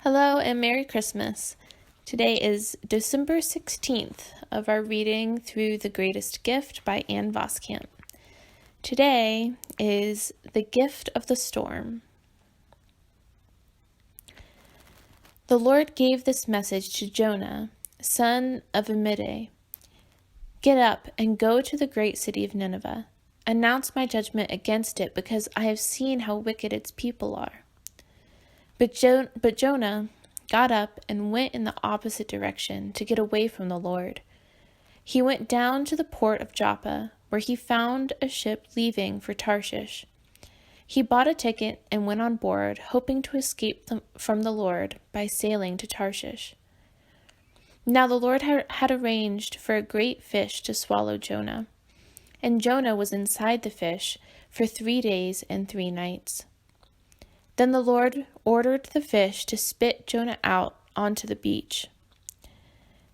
Hello and Merry Christmas. Today is December 16th of our reading through The Greatest Gift by Anne Voskamp. Today is The Gift of the Storm. The Lord gave this message to Jonah, son of Amittai. Get up and go to the great city of Nineveh. Announce my judgment against it because I have seen how wicked its people are. But Jonah got up and went in the opposite direction to get away from the Lord. He went down to the port of Joppa, where he found a ship leaving for Tarshish. He bought a ticket and went on board, hoping to escape from the Lord by sailing to Tarshish. Now the Lord had arranged for a great fish to swallow Jonah, and Jonah was inside the fish for 3 days and 3 nights. Then the Lord ordered the fish to spit Jonah out onto the beach.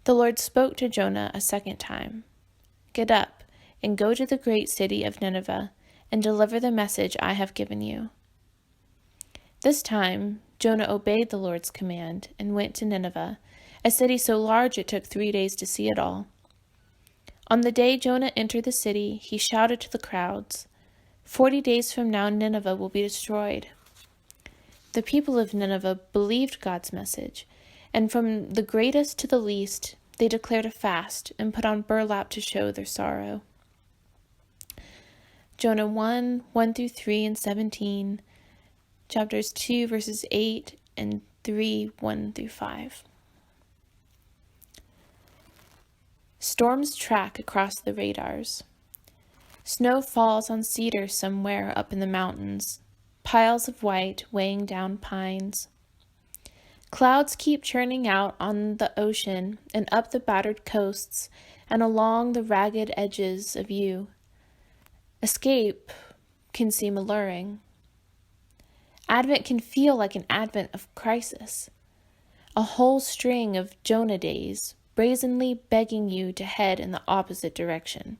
The Lord spoke to Jonah a second time. Get up and go to the great city of Nineveh and deliver the message I have given you. This time, Jonah obeyed the Lord's command and went to Nineveh, a city so large it took 3 days to see it all. On the day Jonah entered the city, he shouted to the crowds, 40 days from now Nineveh will be destroyed. The people of Nineveh believed God's message, and from the greatest to the least, they declared a fast and put on burlap to show their sorrow. Jonah 1, 1-3 and 17, chapters 2, verses 8 and 3, 1-5. Storms track across the radars. Snow falls on cedars somewhere up in the mountains. Piles of white weighing down pines. Clouds keep churning out on the ocean and up the battered coasts and along the ragged edges of you. Escape can seem alluring. Advent can feel like an advent of crisis. A whole string of Jonah days, brazenly begging you to head in the opposite direction,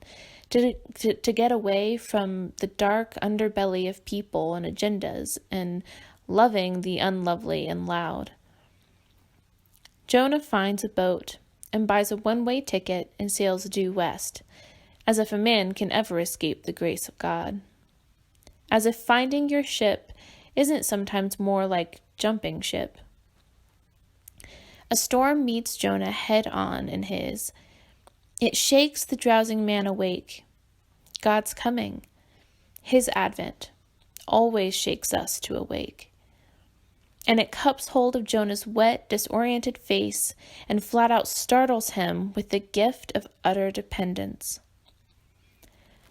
to get away from the dark underbelly of people and agendas and loving the unlovely and loud. Jonah finds a boat and buys a one-way ticket and sails due west, as if a man can ever escape the grace of God. As if finding your ship isn't sometimes more like jumping ship. A storm meets Jonah head on in his. It shakes the drowsing man awake. God's coming. His advent always shakes us to awake. And it cups hold of Jonah's wet, disoriented face and flat out startles him with the gift of utter dependence.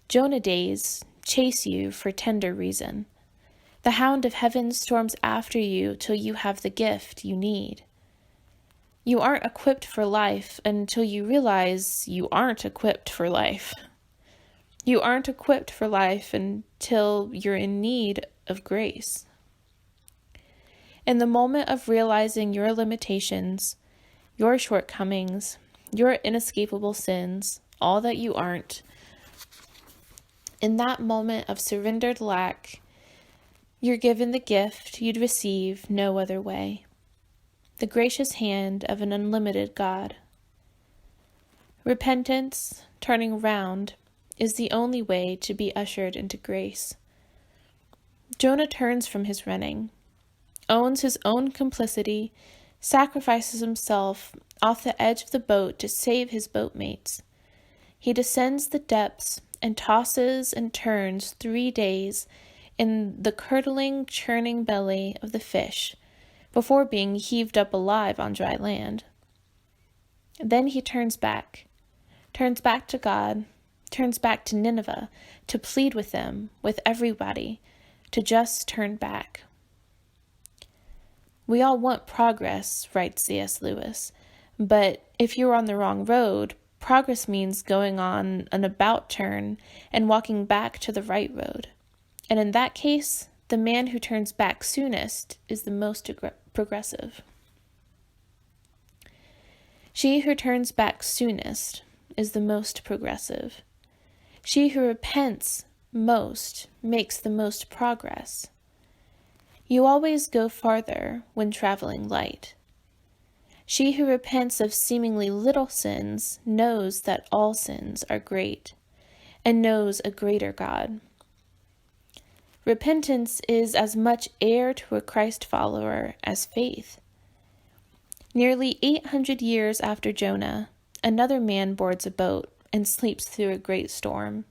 Jonah days chase you for tender reason. The hound of heaven storms after you till you have the gift you need. You aren't equipped for life until you realize you aren't equipped for life. You aren't equipped for life until you're in need of grace. In the moment of realizing your limitations, your shortcomings, your inescapable sins, all that you aren't, in that moment of surrendered lack, you're given the gift you'd receive no other way. The gracious hand of an unlimited God. Repentance, turning around, is the only way to be ushered into grace. Jonah turns from his running, owns his own complicity, sacrifices himself off the edge of the boat to save his boatmates. He descends the depths and tosses and turns 3 days in the curdling, churning belly of the fish, before being heaved up alive on dry land. Then he turns back to God, turns back to Nineveh, to plead with them, with everybody, to just turn back. We all want progress, writes C.S. Lewis, but if you're on the wrong road, progress means going on an about turn and walking back to the right road. And in that case, the man who turns back soonest is the most progressive. She who turns back soonest is the most progressive. She who repents most makes the most progress. You always go farther when traveling light. She who repents of seemingly little sins knows that all sins are great, and knows a greater God. Repentance is as much heir to a Christ follower as faith. Nearly 800 years after Jonah, another man boards a boat and sleeps through a great storm.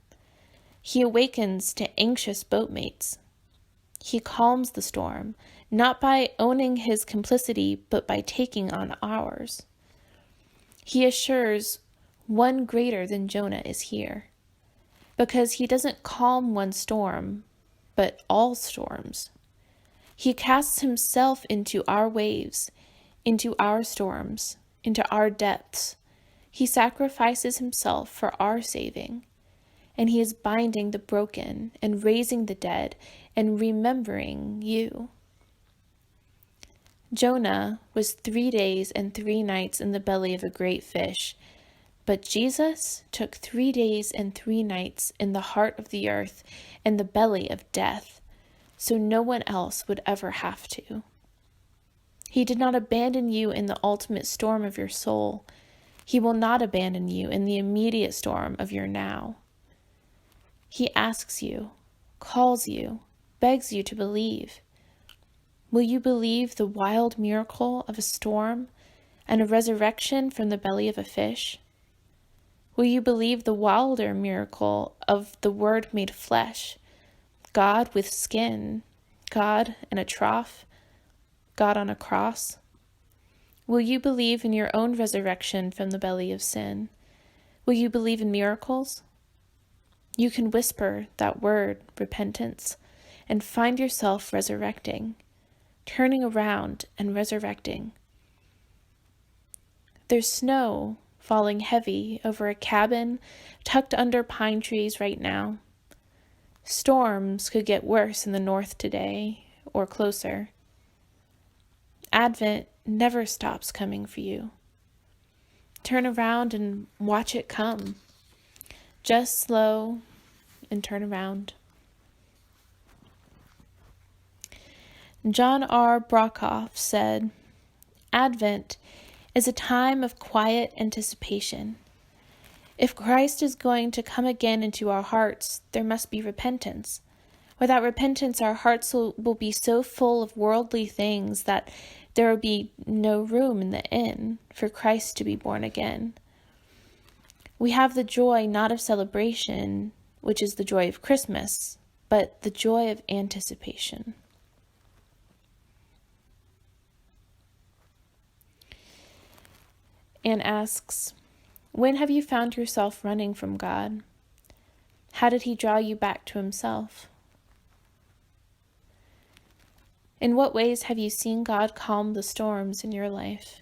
He awakens to anxious boatmates. He calms the storm, not by owning his complicity, but by taking on ours. He assures, one greater than Jonah is here, because he doesn't calm one storm, but all storms. He casts himself into our waves, into our storms, into our depths. He sacrifices himself for our saving, and he is binding the broken and raising the dead and remembering you. Jonah was 3 days and 3 nights in the belly of a great fish, but Jesus took 3 days and 3 nights in the heart of the earth and the belly of death, so no one else would ever have to. He did not abandon you in the ultimate storm of your soul. He will not abandon you in the immediate storm of your now. He asks you, calls you, begs you to believe. Will you believe the wild miracle of a storm and a resurrection from the belly of a fish? Will you believe the wilder miracle of the Word made flesh, God with skin, God in a trough, God on a cross? Will you believe in your own resurrection from the belly of sin? Will you believe in miracles? You can whisper that word, repentance, and find yourself resurrecting, turning around and resurrecting. There's snow falling heavy over a cabin tucked under pine trees right now. Storms could get worse in the north today, or closer. Advent never stops coming for you. Turn around and watch it come. Just slow and turn around. John R. Brockhoff said, Advent is a time of quiet anticipation. If Christ is going to come again into our hearts, there must be repentance. Without repentance, our hearts will be so full of worldly things that there will be no room in the inn for Christ to be born again. We have the joy not of celebration, which is the joy of Christmas, but the joy of anticipation. Anne asks, when have you found yourself running from God? How did he draw you back to himself? In what ways have you seen God calm the storms in your life?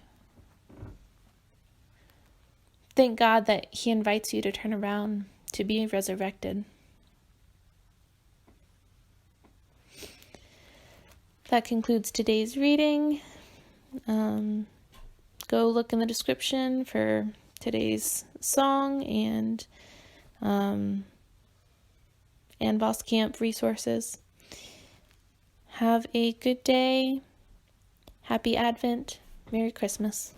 Thank God that he invites you to turn around, to be resurrected. That concludes today's reading. Go look in the description for today's song and Ann Voskamp resources. Have a good day. Happy Advent. Merry Christmas.